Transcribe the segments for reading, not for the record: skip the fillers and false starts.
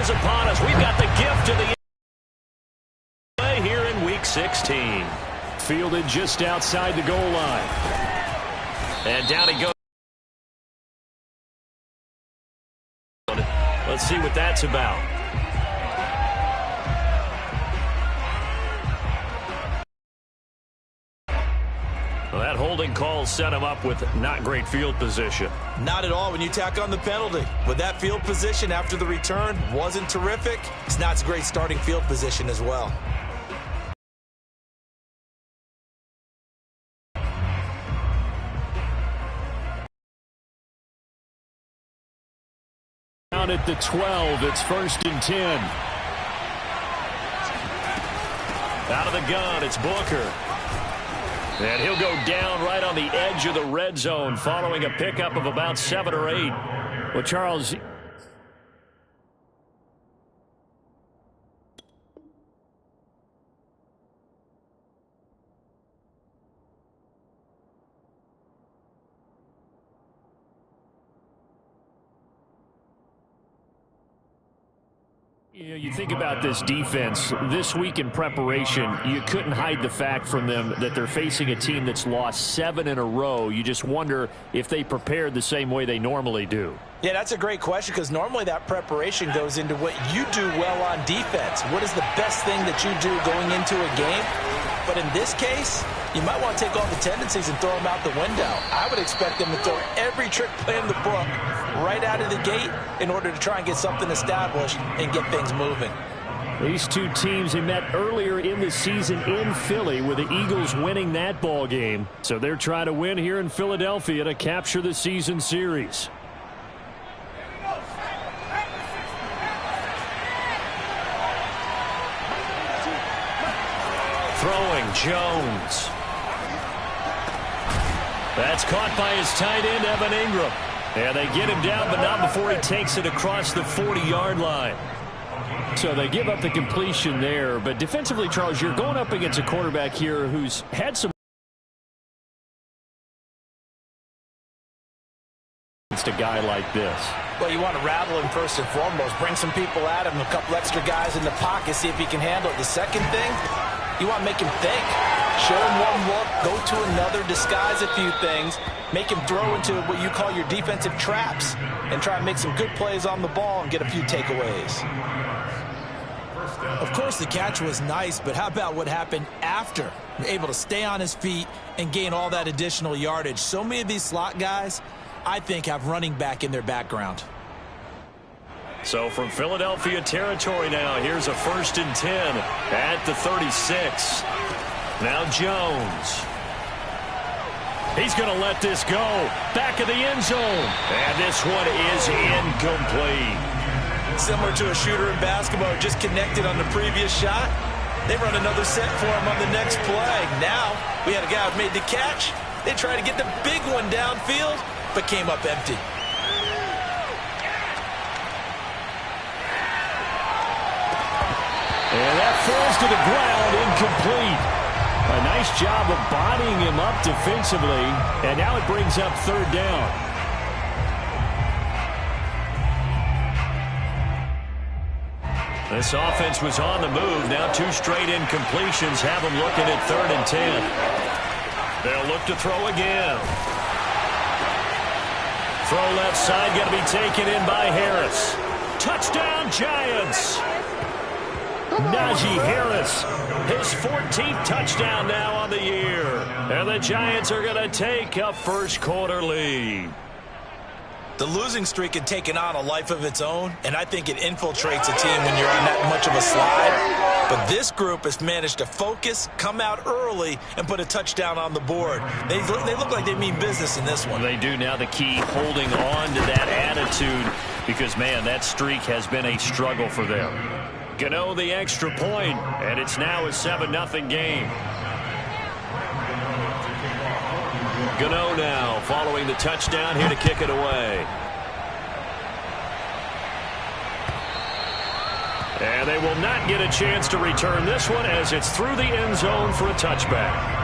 is upon us. We've got the gift of the play here in Week 16. Fielded just outside the goal line. And down he goes. Let's see what that's about. Well, that holding call set him up with not great field position. Not at all when you tack on the penalty. But that field position after the return wasn't terrific. It's not a great starting field position as well. Down at the 12, it's 1st and 10. Out of the gun, it's Booker. And he'll go down right on the edge of the red zone following a pickup of about 7 or 8. Well, Charles, you know, you think about this defense, this week in preparation, you couldn't hide the fact from them that they're facing a team that's lost 7 in a row. You just wonder if they prepared the same way they normally do. Yeah, that's a great question because normally that preparation goes into what you do well on defense. What is the best thing that you do going into a game? But in this case, you might want to take all the tendencies and throw them out the window. I would expect them to throw every trick play in the book right out of the gate in order to try and get something established and get things moving. These two teams, they met earlier in the season in Philly with the Eagles winning that ball game. So they're trying to win here in Philadelphia to capture the season series. Throwing Jones. That's caught by his tight end, Evan Ingram. And they get him down, but not before he takes it across the 40-yard line. So they give up the completion there. But defensively, Charles, you're going up against a quarterback here who's had some against a guy like this. Well, you want to rattle him first and foremost. Bring some people at him, a couple extra guys in the pocket, see if he can handle it. The second thing, you want to make him think. Show him one look, go to another, disguise a few things, make him throw into what you call your defensive traps, and try and make some good plays on the ball and get a few takeaways. Of course, the catch was nice, but how about what happened after? Able to stay on his feet and gain all that additional yardage. So many of these slot guys, I think, have running back in their background. So from Philadelphia territory now, here's a 1st and 10 at the 36. Now Jones. He's going to let this go. Back of the end zone. And this one is incomplete. Similar to a shooter in basketball who just connected on the previous shot. They run another set for him on the next play. Now we had a guy who made the catch. They tried to get the big one downfield, but came up empty. And that falls to the ground, incomplete. A nice job of bodying him up defensively, and now it brings up 3rd down. This offense was on the move. Now 2 straight incompletions have them looking at 3rd and 10. They'll look to throw again. Throw left side, going to be taken in by Harris. Touchdown, Giants! Najee Harris, his 14th touchdown now on the year. And the Giants are going to take a first-quarter lead. The losing streak had taken on a life of its own, and I think it infiltrates a team when you're on that much of a slide. But this group has managed to focus, come out early, and put a touchdown on the board. They look like they mean business in this one. They do. Now the key, holding on to that attitude, because, man, that streak has been a struggle for them. Gano the extra point, and it's now a 7-0 game. Gano now following the touchdown, here to kick it away. And they will not get a chance to return this one as it's through the end zone for a touchback.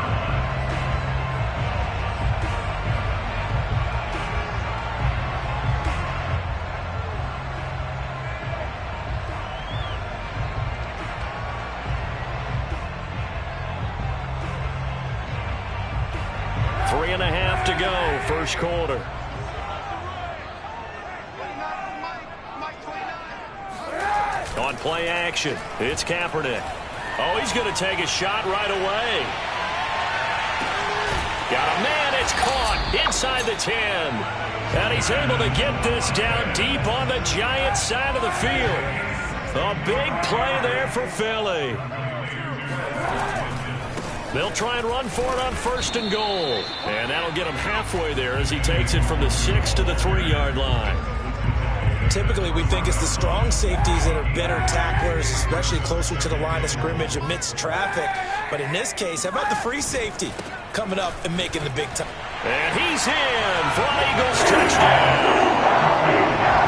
3.5 to go, first quarter. On play action, it's Kaepernick. Oh, he's going to take a shot right away. Got a man, it's caught inside the 10. And he's able to get this down deep on the Giants side of the field. A big play there for Philly. They'll try and run for it on 1st and goal. And that'll get him halfway there as he takes it from the 6 to the 3-yard line. Typically, we think it's the strong safeties that are better tacklers, especially closer to the line of scrimmage amidst traffic. But in this case, how about the free safety coming up and making the big time? And he's in for an Eagles touchdown.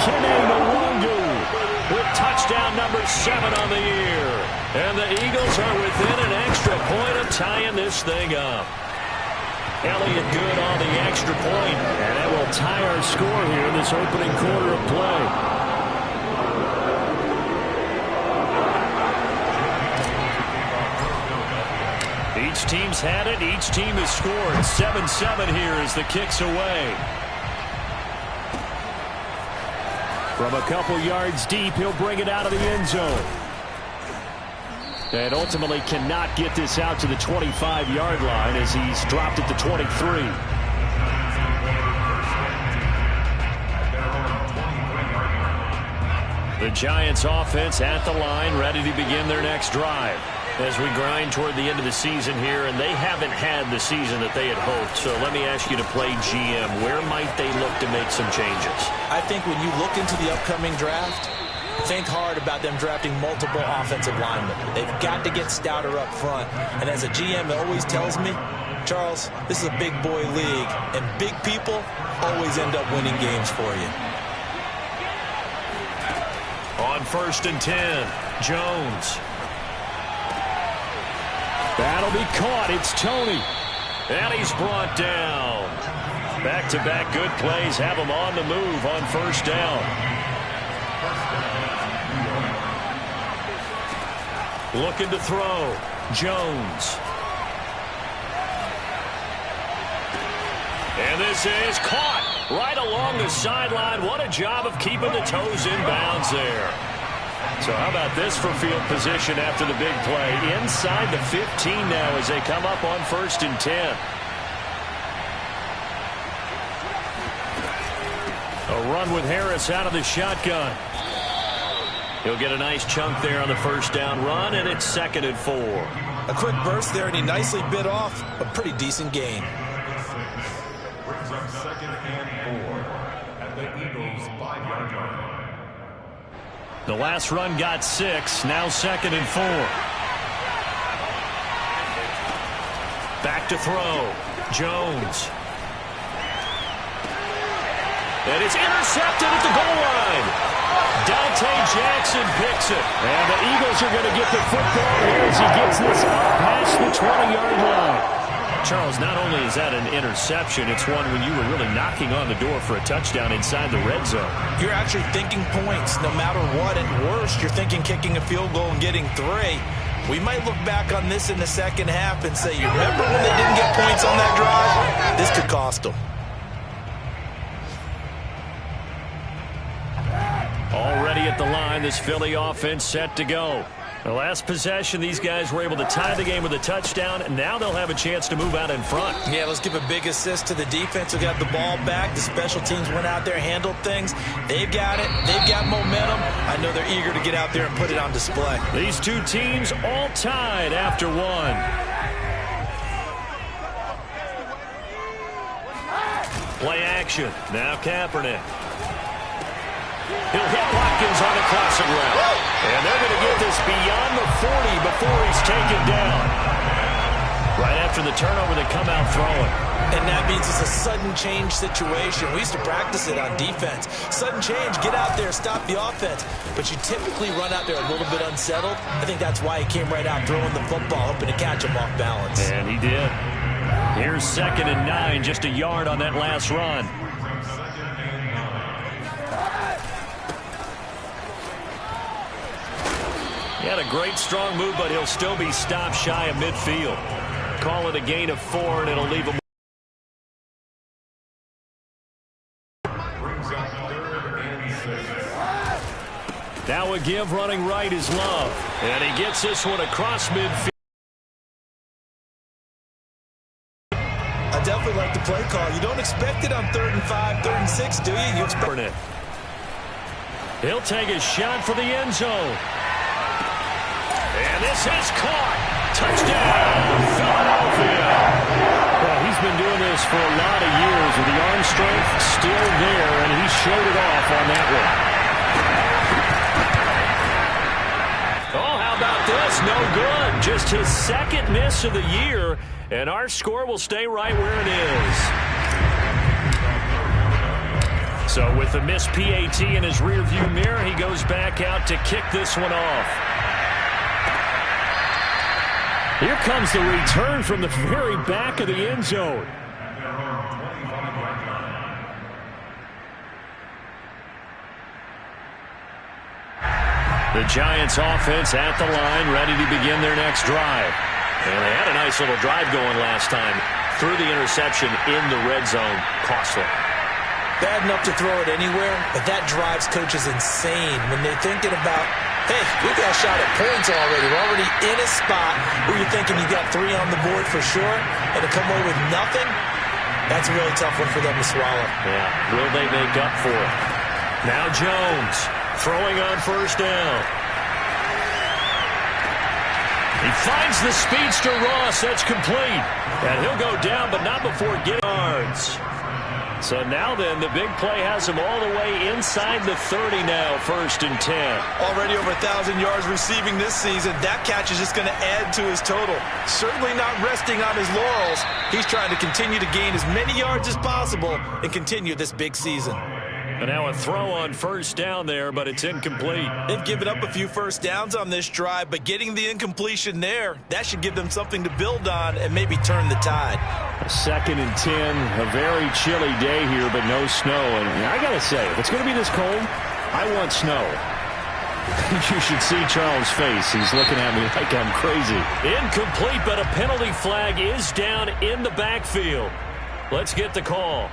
Kene Nwangwu with touchdown number 7 on the year. And the Eagles are within an extra point of tying this thing up. Elliott good on the extra point, and that will tie our score here in this opening quarter of play. Each team's had it. Each team has scored. 7-7 here as the kick's away. From a couple yards deep, he'll bring it out of the end zone. And ultimately cannot get this out to the 25-yard line as he's dropped at the 23. The Giants offense at the line, ready to begin their next drive. As we grind toward the end of the season here, and they haven't had the season that they had hoped. So let me ask you to play GM. Where might they look to make some changes? I think when you look into the upcoming draft, think hard about them drafting multiple offensive linemen. They've got to get stouter up front. And as a GM, it always tells me, Charles, this is a big boy league, and big people always end up winning games for you. On 1st and 10, Jones. That'll be caught. It's Tony. And he's brought down. Back-to-back good plays have him on the move on 1st down. Looking to throw. Jones. And this is caught right along the sideline. What a job of keeping the toes in bounds there. So how about this for field position after the big play? Inside the 15 now as they come up on 1st and 10. A run with Harris out of the shotgun. He'll get a nice chunk there on the 1st down run, and it's 2nd and 4. A quick burst there, and he nicely bit off a pretty decent gain. Brings up 2nd and 4 at the Eagles' 5-yard line. The last run got 6, now 2nd and 4. Back to throw. Jones. And it's intercepted at the goal line. Dante Jackson picks it. And the Eagles are going to get the football here as he gets this up past the 20-yard line. Charles, not only is that an interception, it's one when you were really knocking on the door for a touchdown inside the red zone. You're actually thinking points no matter what. At worst, you're thinking kicking a field goal and getting 3. We might look back on this in the second half and say, you remember when they didn't get points on that drive? This could cost them. Already at the line, this Philly offense set to go. The last possession, these guys were able to tie the game with a touchdown, and now they'll have a chance to move out in front. Yeah, let's give a big assist to the defense who got the ball back. The special teams went out there, handled things. They've got it. They've got momentum. I know they're eager to get out there and put it on display. These two teams all tied after one. Play action. Now Kaepernick. He'll hit Watkins on a classic route. And they're going to get this beyond the 40 before he's taken down. Right after the turnover, they come out throwing. And that means it's a sudden change situation. We used to practice it on defense. Sudden change, get out there, stop the offense. But you typically run out there a little bit unsettled. I think that's why he came right out throwing the football, hoping to catch him off balance. And he did. Here's 2nd and 9, just a yard on that last run. He had a great strong move, but he'll still be stopped shy of midfield. Call it a gain of 4, and it'll leave him Now a give running right is Love. And he gets this one across midfield. I definitely like the play call. You don't expect it on 3rd and 5, 3rd and 6, do you? You expect it. He'll take a shot for the end zone. And this is caught. Touchdown, Philadelphia. Well, he's been doing this for a lot of years with the arm strength still there, and he showed it off on that one. Oh, how about this? No good. Just his second miss of the year, and our score will stay right where it is. So with the missed PAT in his rearview mirror, he goes back out to kick this one off. Here comes the return from the very back of the end zone. The Giants offense at the line, ready to begin their next drive. And they had a nice little drive going last time. Threw the interception in the red zone. Costly. Bad enough to throw it anywhere, but that drives coaches insane when they're thinking about, hey, we got a shot at points already. We're already in a spot where you're thinking you got 3 on the board for sure, and to come away with nothing, that's a really tough one for them to swallow. Yeah, will they make up for it? Now Jones throwing on first down. He finds the speedster Ross. That's complete. And he'll go down, but not before getting yards. So now then, the big play has him all the way inside the 30 now, 1st and 10. Already over 1,000 yards receiving this season. That catch is just going to add to his total. Certainly not resting on his laurels. He's trying to continue to gain as many yards as possible and continue this big season. And now a throw on first down there, but it's incomplete. They've given up a few first downs on this drive, but getting the incompletion there, that should give them something to build on and maybe turn the tide. 2nd and 10, a very chilly day here, but no snow. And I got to say, if it's going to be this cold, I want snow. You should see Charles' face. He's looking at me like I'm crazy. Incomplete, but a penalty flag is down in the backfield. Let's get the call.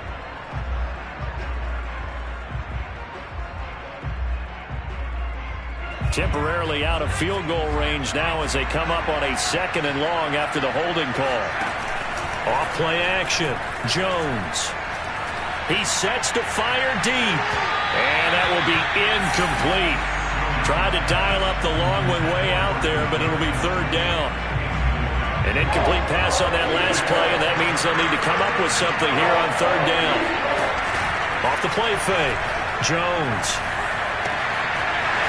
Temporarily out of field goal range now as they come up on a 2nd and long after the holding call. Off play action. Jones. He sets to fire deep. And that will be incomplete. Tried to dial up the long one way out there, but it'll be 3rd down. An incomplete pass on that last play, and that means they'll need to come up with something here on 3rd down. Off the play fake. Jones.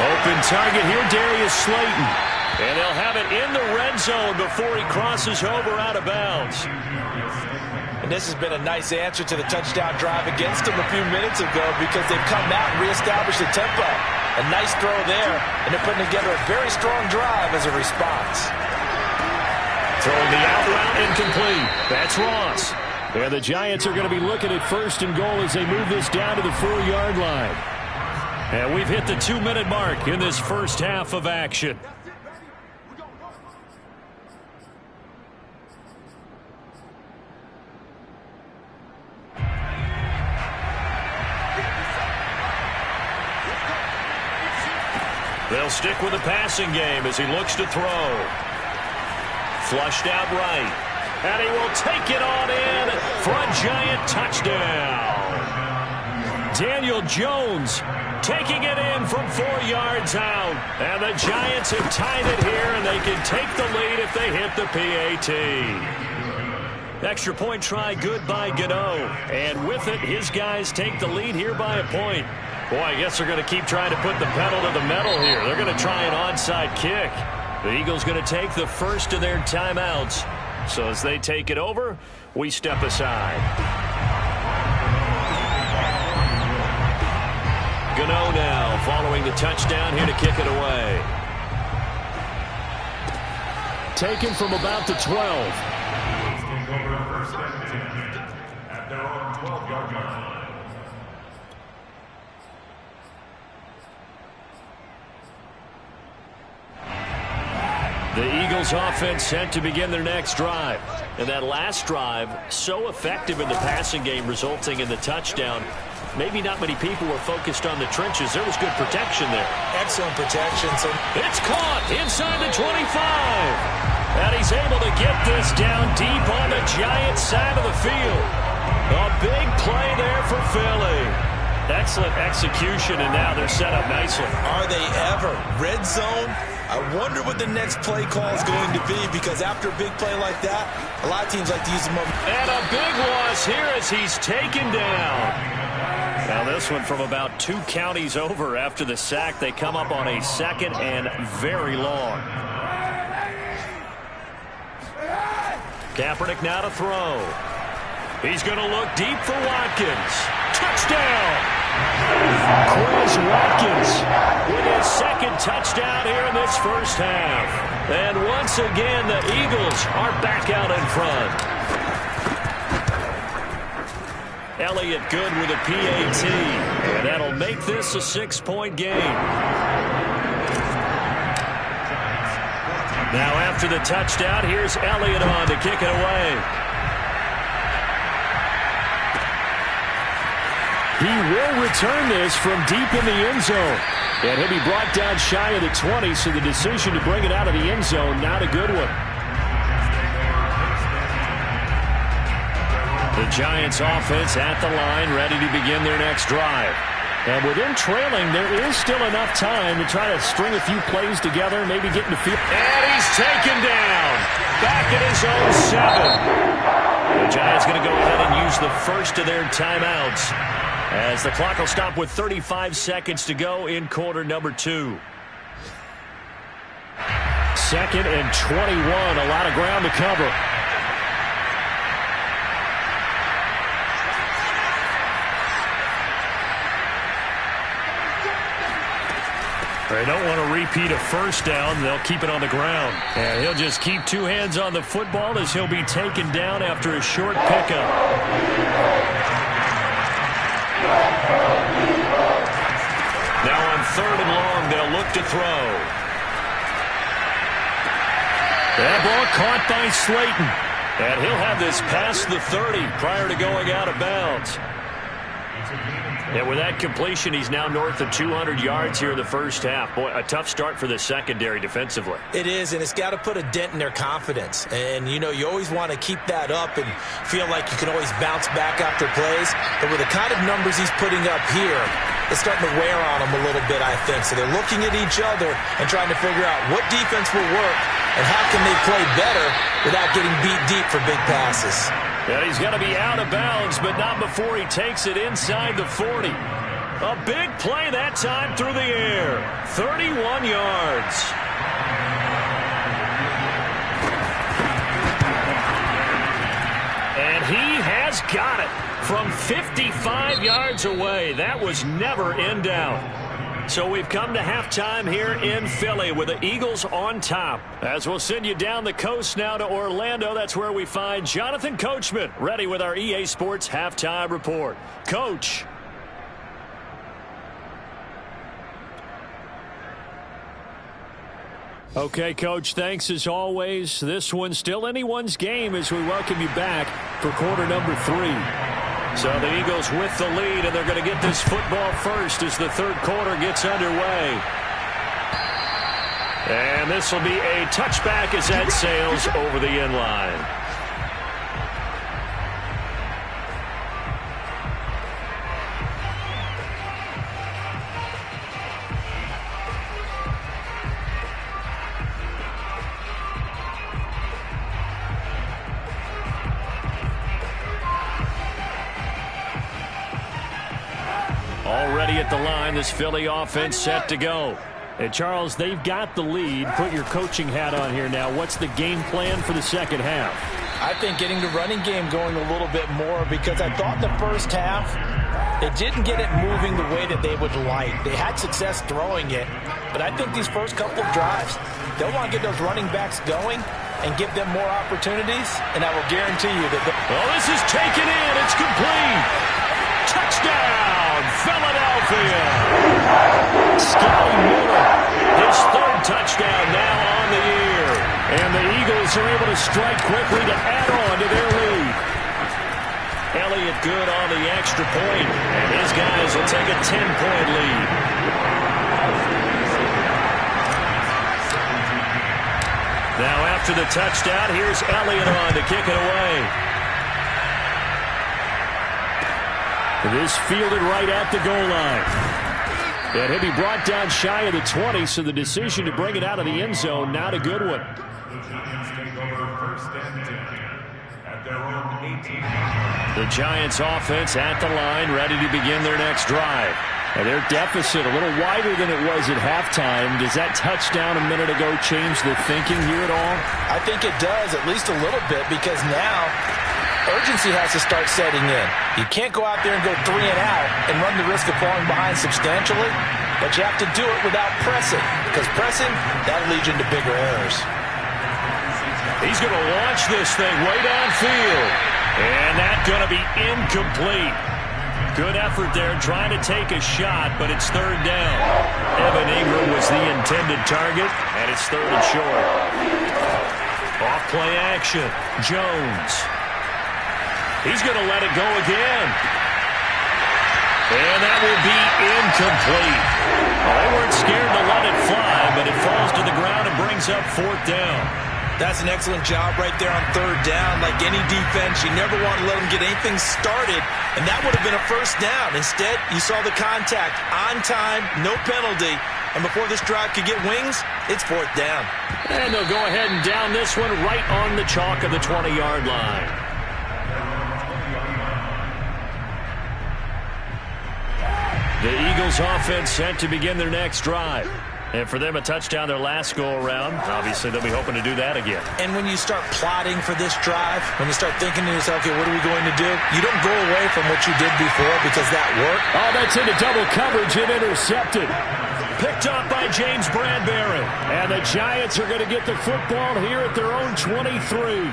Open target here, Darius Slayton. And they'll have it in the red zone before he crosses over out of bounds. And this has been a nice answer to the touchdown drive against them a few minutes ago because they've come out and reestablished the tempo. A nice throw there, and they're putting together a very strong drive as a response. Throwing the out route incomplete. That's Ross. And the Giants are going to be looking at 1st and goal as they move this down to the 4-yard line. And we've hit the 2-minute mark in this first half of action. They'll stick with the passing game as he looks to throw. Flushed out right. And he will take it on in for a Giant touchdown. Daniel Jones taking it in from 4 yards out. And the Giants have tied it here, and they can take the lead if they hit the PAT. Extra point try good by Gano. And with it, his guys take the lead here by a point. Boy, I guess they're going to keep trying to put the pedal to the metal here. They're going to try an onside kick. The Eagles going to take the first of their timeouts. So as they take it over, we step aside. Gano now following the touchdown here to kick it away. Taken from about the 12. At their own 12-yard line. The Eagles offense set to begin their next drive. And that last drive, so effective in the passing game, resulting in the touchdown. Maybe not many people were focused on the trenches. There was good protection there. Excellent protection. So it's caught inside the 25. And he's able to get this down deep on the Giants side of the field. A big play there for Philly. Excellent execution, and now they're set up nicely. Are they ever? Red zone? I wonder what the next play call is going to be, because after a big play like that, a lot of teams like to use the moment. And a big loss here as he's taken down. Now this one from about 2 counties over after the sack. They come up on a second and very long. Kaepernick now to throw. He's going to look deep for Watkins. Touchdown! Chris Watkins with his second touchdown here in this first half. And once again, the Eagles are back out in front. Elliott good with a PAT. And that'll make this a 6-point game. Now after the touchdown, here's Elliott on to kick it away. He will return this from deep in the end zone. And he'll be brought down shy of the 20, so the decision to bring it out of the end zone, not a good one. The Giants offense at the line, ready to begin their next drive. And with them trailing, there is still enough time to try to string a few plays together, maybe get in the field. And he's taken down. Back at his own 7. The Giants going to go ahead and use the first of their timeouts, as the clock will stop with 35 seconds to go in quarter number 2. 2nd and 21, a lot of ground to cover. They don't want to repeat a first down. They'll keep it on the ground. And he'll just keep 2 hands on the football as he'll be taken down after a short pickup. Now on 3rd and long, they'll look to throw. That ball caught by Slayton. And he'll have this past the 30 prior to going out of bounds. And with that completion, he's now north of 200 yards here in the first half. Boy, a tough start for the secondary defensively. It is, and it's got to put a dent in their confidence. And, you know, you always want to keep that up and feel like you can always bounce back after plays. But with the kind of numbers he's putting up here, it's starting to wear on them a little bit, I think. So they're looking at each other and trying to figure out what defense will work and how can they play better without getting beat deep for big passes. Yeah, he's got to be out of bounds, but not before he takes it inside the 40. A big play that time through the air. 31 yards. And he has got it from 55 yards away. That was never in doubt. So we've come to halftime here in Philly with the Eagles on top. As we'll send you down the coast now to Orlando, that's where we find Jonathan Coachman ready with our EA Sports Halftime Report. Coach. Okay, Coach, thanks as always. This one's still anyone's game as we welcome you back for quarter number 3. So the Eagles with the lead, and they're going to get this football first as the 3rd quarter gets underway. And this will be a touchback as that sails over the end line. Already at the line, this Philly offense set to go. And Charles, they've got the lead. Put your coaching hat on here now. What's the game plan for the second half? I think getting the running game going a little bit more, because I thought the first half, they didn't get it moving the way that they would like. They had success throwing it, but I think these first couple of drives, they'll want to get those running backs going and give them more opportunities, and I will guarantee you that... Oh, this is taken in. It's complete. Touchdown, Philadelphia. Scotty Miller, his 3rd touchdown now on the year. And the Eagles are able to strike quickly to add on to their lead. Elliott good on the extra point, and his guys will take a 10-point lead. Now after the touchdown, here's Elliott on to kick it away. This fielded right at the goal line. And he'll be brought down shy of the 20, so the decision to bring it out of the end zone, not a good one. The Giants offense at the line, ready to begin their next drive. And their deficit a little wider than it was at halftime. Does that touchdown a minute ago change the thinking here at all? I think it does, at least a little bit, because now urgency has to start setting in. You can't go out there and go 3 and out and run the risk of falling behind substantially, but you have to do it without pressing, because pressing, that'll lead you into bigger errors. He's going to launch this thing way downfield, and that's going to be incomplete. Good effort there trying to take a shot, but it's third down. Evan Ingram was the intended target, and it's third and short. Off play action. Jones. He's going to let it go again. And that will be incomplete. Well, they weren't scared to let it fly, but it falls to the ground and brings up fourth down. That's an excellent job right there on third down. Like any defense, you never want to let them get anything started, and that would have been a first down. Instead, you saw the contact on time, no penalty, and before this drive could get wings, it's fourth down. And they'll go ahead and down this one right on the chalk of the 20-yard line. The Eagles offense set to begin their next drive. And for them, a touchdown their last go-around. Obviously, they'll be hoping to do that again. And when you start plotting for this drive, when you start thinking to yourself, okay, what are we going to do? You don't go away from what you did before because that worked. Oh, that's into double coverage and intercepted. Picked up by James Bradbury. And the Giants are going to get the football here at their own 23.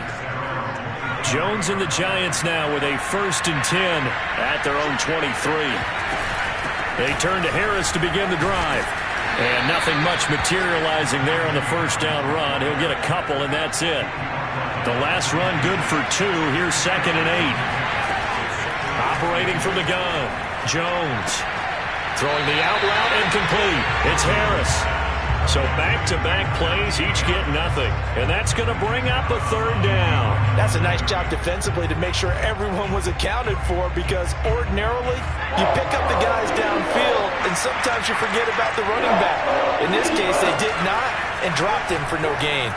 Jones and the Giants now with a 1st and 10 at their own 23. They turn to Harris to begin the drive. And nothing much materializing there on the first down run. He'll get a couple, and that's it. The last run good for 2. Here's 2nd and 8. Operating from the gun. Jones. Throwing the out route incomplete. It's Harris. So back-to-back plays, each get nothing. And that's going to bring up a third down. That's a nice job defensively to make sure everyone was accounted for, because ordinarily you pick up the guys downfield and sometimes you forget about the running back. In this case, they did not and dropped him for no gain.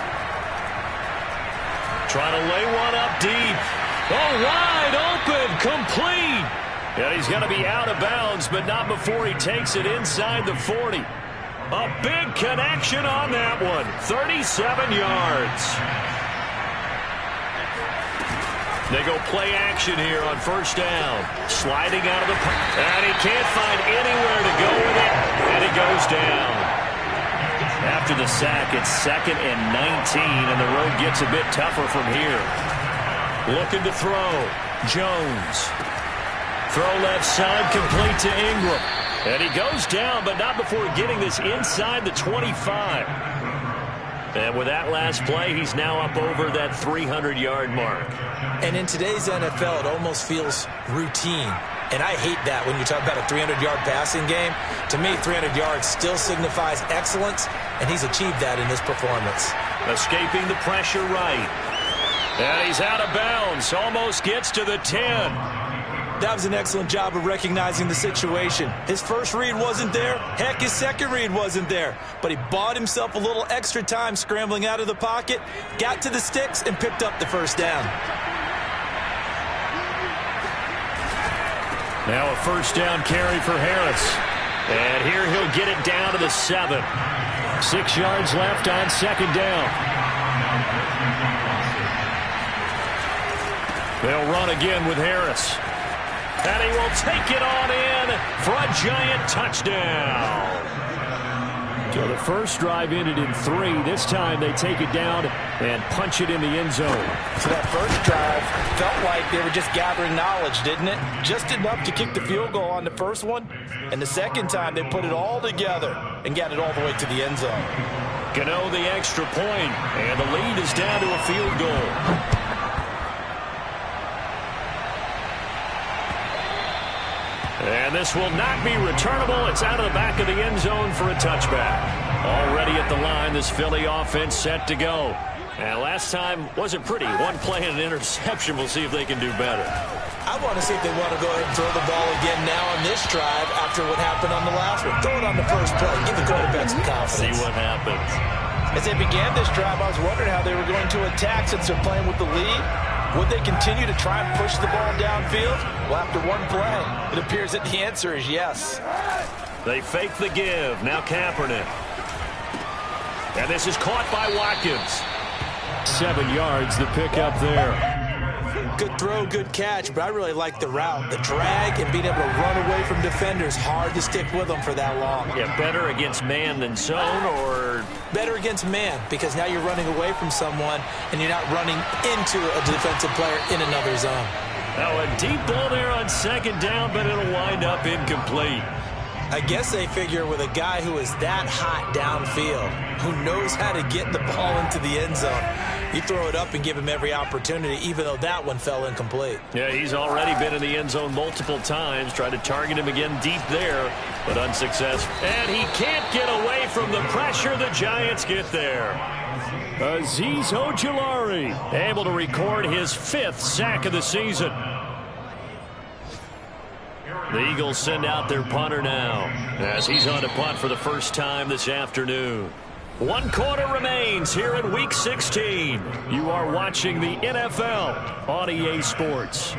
Trying to lay one up deep. Oh, wide open, complete. And he's going to be out of bounds, but not before he takes it inside the 40. A big connection on that one. 37 yards. They go play action here on first down. Sliding out of the pocket. And he can't find anywhere to go with it. And it goes down. After the sack, it's 2nd and 19. And the road gets a bit tougher from here. Looking to throw. Jones. Throw left side, complete to Ingram. And he goes down, but not before getting this inside the 25. And with that last play, he's now up over that 300-yard mark. And in today's NFL, it almost feels routine. And I hate that when you talk about a 300-yard passing game. To me, 300 yards still signifies excellence, and he's achieved that in this performance. Escaping the pressure right. And he's out of bounds. Almost gets to the 10. That was an excellent job of recognizing the situation. His first read wasn't there. Heck, his second read wasn't there. But he bought himself a little extra time scrambling out of the pocket, got to the sticks, and picked up the first down. Now a first down carry for Harris. And here he'll get it down to the 7. 6 yards left on 2nd down. They'll run again with Harris. And he will take it on in for a Giant touchdown. So the first drive ended in 3. This time they take it down and punch it in the end zone. So that first drive felt like they were just gathering knowledge, didn't it? Just enough to kick the field goal on the first one. And the second time they put it all together and got it all the way to the end zone. Gano the extra point, and the lead is down to a field goal. And this will not be returnable. It's out of the back of the end zone for a touchback. Already at the line, this Philly offense set to go. And last time wasn't pretty. One play and an interception. We'll see if they can do better. I want to see if they want to go ahead and throw the ball again now on this drive after what happened on the last one. Throw it on the first play. Give the quarterback some confidence. See what happens. As they began this drive, I was wondering how they were going to attack since they're playing with the lead. Would they continue to try and push the ball downfield? Well, after one play, it appears that the answer is yes. They fake the give. Now Kaepernick. And this is caught by Watkins. 7 yards, the pickup there. Good throw, good catch, but I really like the route. The drag and being able to run away from defenders. Hard to stick with them for that long. Yeah, better against man than zone, or? Better against man, because now you're running away from someone and you're not running into a defensive player in another zone. Now a deep ball there on second down, but it'll wind up incomplete. I guess they figure with a guy who is that hot downfield, who knows how to get the ball into the end zone, you throw it up and give him every opportunity, even though that one fell incomplete. Yeah, he's already been in the end zone multiple times, tried to target him again deep there, but unsuccessful. And he can't get away from the pressure. The Giants get there. Azeez Ojulari able to record his 5th sack of the season. The Eagles send out their punter now as he's on to punt for the first time this afternoon. 1 quarter remains here in Week 16. You are watching the NFL on EA Sports.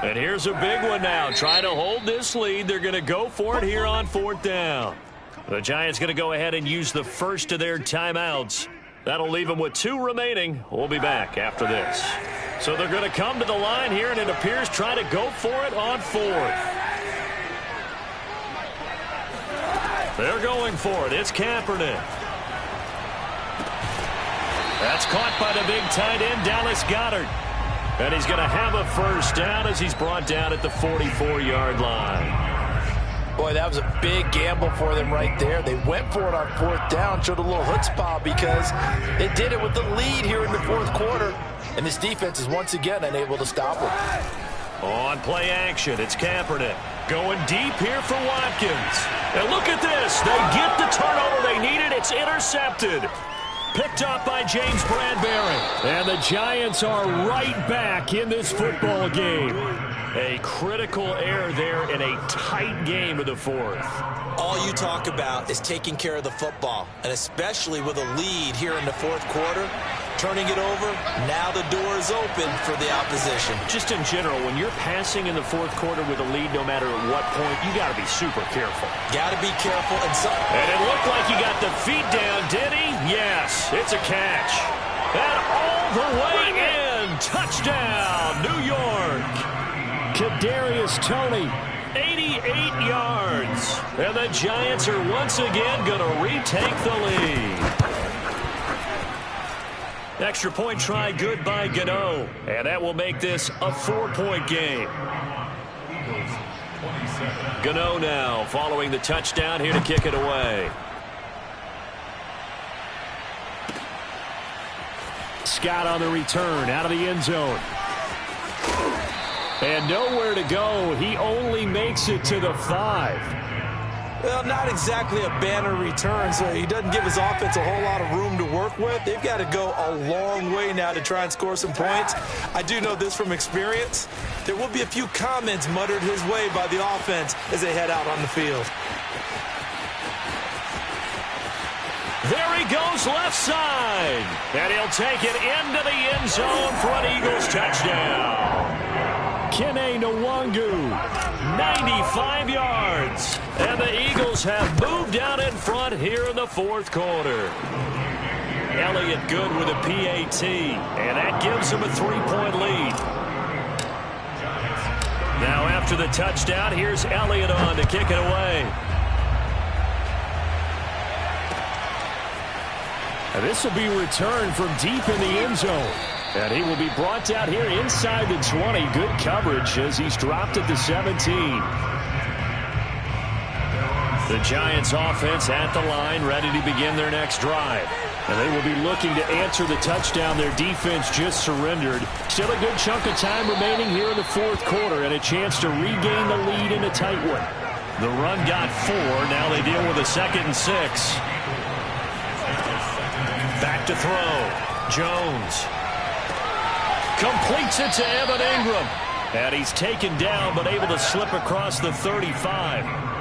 And here's a big one now. Trying to hold this lead. They're going to go for it here on 4th down. The Giants going to go ahead and use the first of their timeouts. That'll leave them with 2 remaining. We'll be back after this. So they're going to come to the line here, and it appears trying to go for it on 4th. They're going for it. It's Kaepernick. That's caught by the big tight end, Dallas Goedert. And he's going to have a first down as he's brought down at the 44-yard line. Boy, that was a big gamble for them right there. They went for it on 4th down, showed a little chutzpah because they did it with the lead here in the 4th quarter. And this defense is once again unable to stop them. On play action, it's Kaepernick. Going deep here for Watkins. And look at this. They get the turnover they needed. It's intercepted. Picked up by James Bradbury. And the Giants are right back in this football game. A critical error there in a tight game of the 4th. All you talk about is taking care of the football, and especially with a lead here in the 4th quarter. Turning it over, now the door is open for the opposition. Just in general, when you're passing in the 4th quarter with a lead, no matter at what point, you got to be super careful. Got to be careful. And it looked like he got the feet down, did he? Yes, it's a catch. And all the way in. Touchdown, New York. Kadarius Toney. 88 yards. And the Giants are once again going to retake the lead. Extra point try good by Gano. And that will make this a 4-point game. Gano now following the touchdown here to kick it away. Scott on the return out of the end zone. And nowhere to go. He only makes it to the 5. Well, not exactly a banner return, so he doesn't give his offense a whole lot of room to work with. They've got to go a long way now to try and score some points. I do know this from experience. There will be a few comments muttered his way by the offense as they head out on the field. There he goes left side. And he'll take it into the end zone for an Eagles touchdown. Kene Nwangu, 95 yards. And the Eagles have moved out in front here in the 4th quarter. Elliott good with a PAT. And that gives him a 3-point lead. Now after the touchdown, here's Elliott on to kick it away. And this will be returned from deep in the end zone. And he will be brought down here inside the 20. Good coverage as he's dropped at the 17. The Giants offense at the line, ready to begin their next drive. And they will be looking to answer the touchdown their defense just surrendered. Still a good chunk of time remaining here in the fourth quarter and a chance to regain the lead in a tight one. The run got 4. Now they deal with a 2nd and 6. Back to throw. Jones completes it to Evan Ingram. And he's taken down but able to slip across the 35.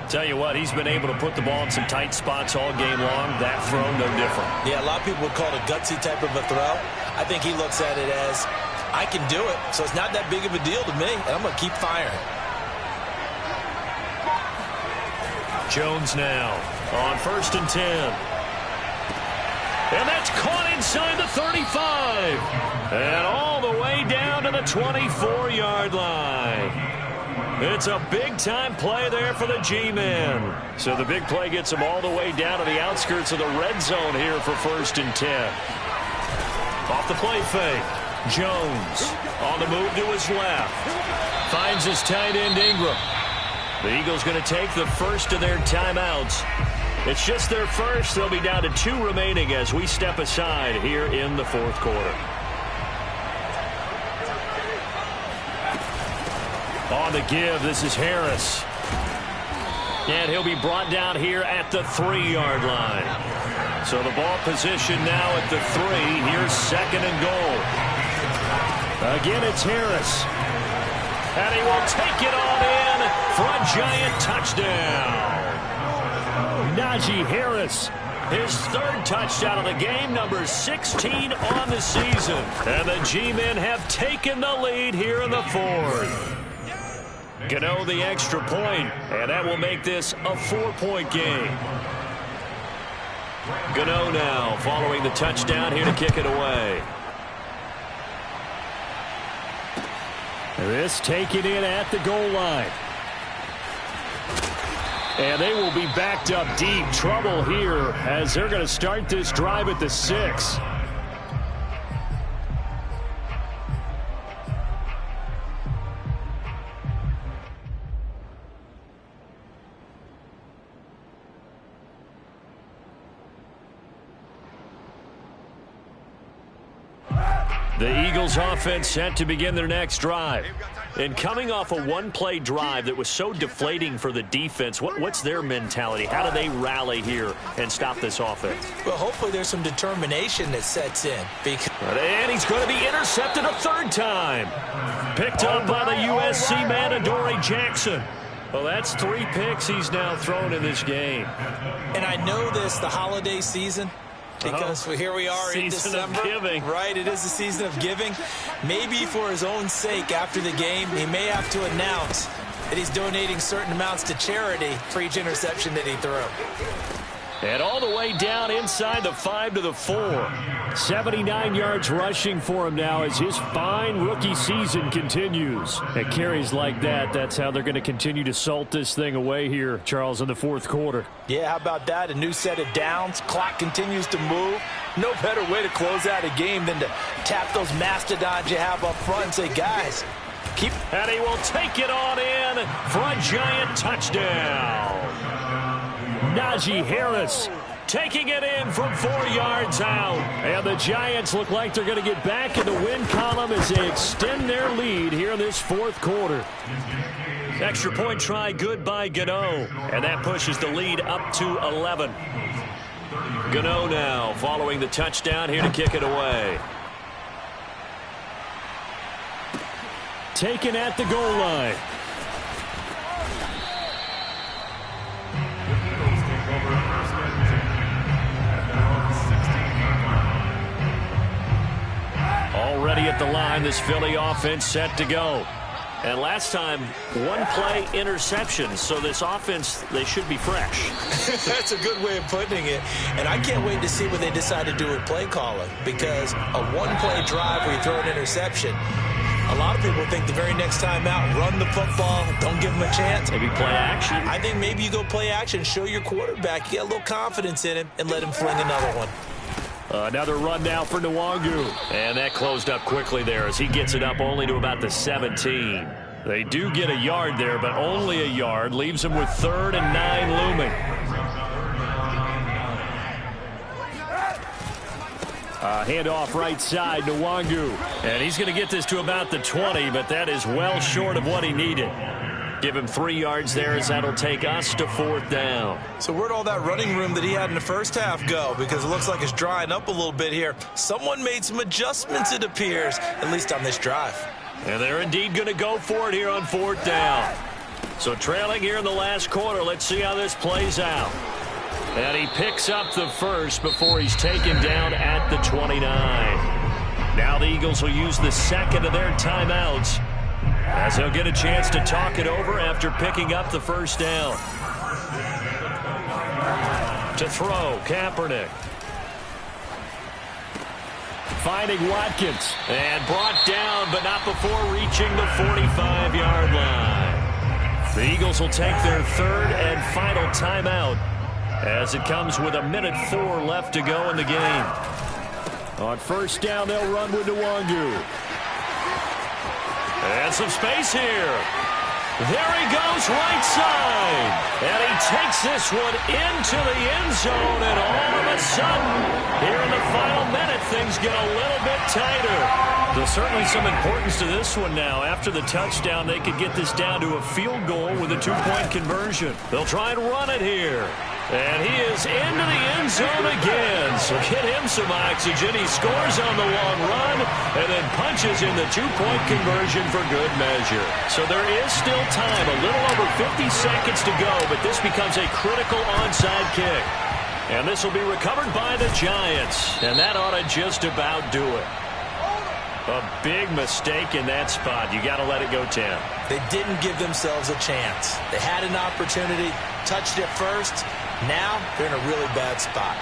Tell you what, he's been able to put the ball in some tight spots all game long. That throw, no different. Yeah, a lot of people would call it a gutsy type of a throw. I think he looks at it as, I can do it, so it's not that big of a deal to me, and I'm going to keep firing. Jones now on 1st and 10. And that's caught inside the 35. And all the way down to the 24-yard line. It's a big-time play there for the G-men. So the big play gets them all the way down to the outskirts of the red zone here for 1st and 10. Off the play fake. Jones on the move to his left. Finds his tight end Ingram. The Eagles going to take the first of their timeouts. It's just their first. They'll be down to 2 remaining as we step aside here in the fourth quarter. On the give, this is Harris. And he'll be brought down here at the 3-yard line. So the ball position now at the 3. Here's 2nd and goal. Again, it's Harris. And he will take it on in for a Giant touchdown. Najee Harris, his 3rd touchdown of the game, number 16 on the season. And the G-men have taken the lead here in the 4th. Gano the extra point, and that will make this a 4-point game. Gano now following the touchdown here to kick it away. This taken in at the goal line. And they will be backed up deep. Trouble here as they're going to start this drive at the 6. The Eagles offense set to begin their next drive. And coming off a one-play drive that was so deflating for the defense, what's their mentality? How do they rally here and stop this offense? Well, hopefully there's some determination that sets in. And he's going to be intercepted a 3rd time. Picked up by the USC man, Adoree Jackson. Well, that's 3 picks he's now thrown in this game. And I know this, the holiday season, because here we are in December. Season of giving. Right, it is the season of giving. Maybe for his own sake after the game, he may have to announce that he's donating certain amounts to charity for each interception that he threw. And all the way down inside the 5 to the 4. 79 yards rushing for him now as his fine rookie season continues. At carries like that, that's how they're going to continue to salt this thing away here, Charles, in the fourth quarter. Yeah, how about that? A new set of downs. Clock continues to move. No better way to close out a game than to tap those mastodons you have up front and say, guys, keep. And he will take it on in for a Giant touchdown. Najee Harris taking it in from 4 yards out. And the Giants look like they're going to get back in the win column as they extend their lead here in this fourth quarter. Extra point try good by Gano. And that pushes the lead up to 11. Gano now following the touchdown here to kick it away. Taken at the goal line. Already at the line, this Philly offense set to go. And last time, one play interception. So this offense, they should be fresh. That's a good way of putting it. And I can't wait to see what they decide to do with play calling. Because a one-play drive where you throw an interception, a lot of people think the very next time out, run the football, don't give them a chance. Maybe play action? I think maybe you go play action, show your quarterback, you get a little confidence in him, and let him fling another one. Another run now for Nwangu. And that closed up quickly there as he gets it up only to about the 17. They do get a yard there, but only a yard. Leaves them with 3rd and 9 looming. Handoff right side, Nwangu. And he's going to get this to about the 20, but that is well short of what he needed. Give him 3 yards there as that'll take us to 4th down. So where'd all that running room that he had in the first half go? Because it looks like it's drying up a little bit here. Someone made some adjustments, it appears, at least on this drive. And they're indeed going to go for it here on 4th down. So trailing here in the last quarter, let's see how this plays out. And he picks up the first before he's taken down at the 29. Now the Eagles will use the second of their timeouts as they'll get a chance to talk it over after picking up the first down. To throw, Kaepernick. Finding Watkins. And brought down, but not before reaching the 45-yard line. The Eagles will take their 3rd and final timeout as it comes with 1:04 left to go in the game. On 1st down, they'll run with Nwangu. And some space here. There he goes, right side. And he takes this one into the end zone. And all of a sudden, here in the final minute, things get a little bit tighter. There's certainly some importance to this one now. After the touchdown, they could get this down to a field goal with a 2-point conversion. They'll try and run it here. And he is into the end zone again. So get him some oxygen. He scores on the long run and then punches in the 2-point conversion for good measure. So there is still time, a little over 50 seconds to go, but this becomes a critical onside kick. And this will be recovered by the Giants. And that ought to just about do it. A big mistake in that spot. You got to let it go, Tim. They didn't give themselves a chance. They had an opportunity, touched it first. Now they're in a really bad spot.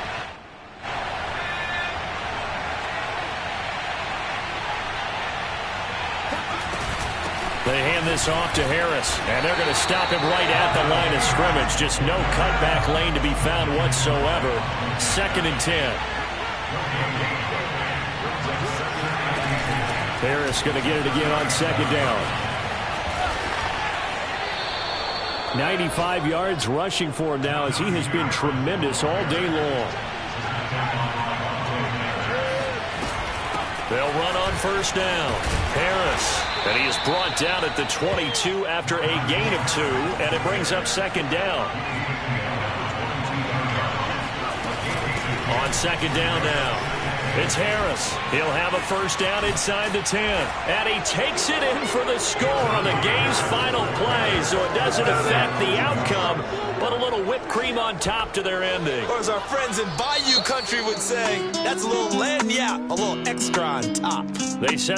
They hand this off to Harris, and they're going to stop him right at the line of scrimmage. Just no cutback lane to be found whatsoever. 2nd and 10. Harris going to get it again on 2nd down. 95 yards rushing for him now as he has been tremendous all day long. They'll run on 1st down. Harris. And he is brought down at the 22 after a gain of 2, and it brings up 2nd down. On 2nd down now. It's Harris. He'll have a 1st down inside the 10. And he takes it in for the score on the game's final play, so it doesn't affect the outcome, but a little whipped cream on top to their ending. Or as our friends in Bayou Country would say, that's a little lagniappe, a little extra on top. They said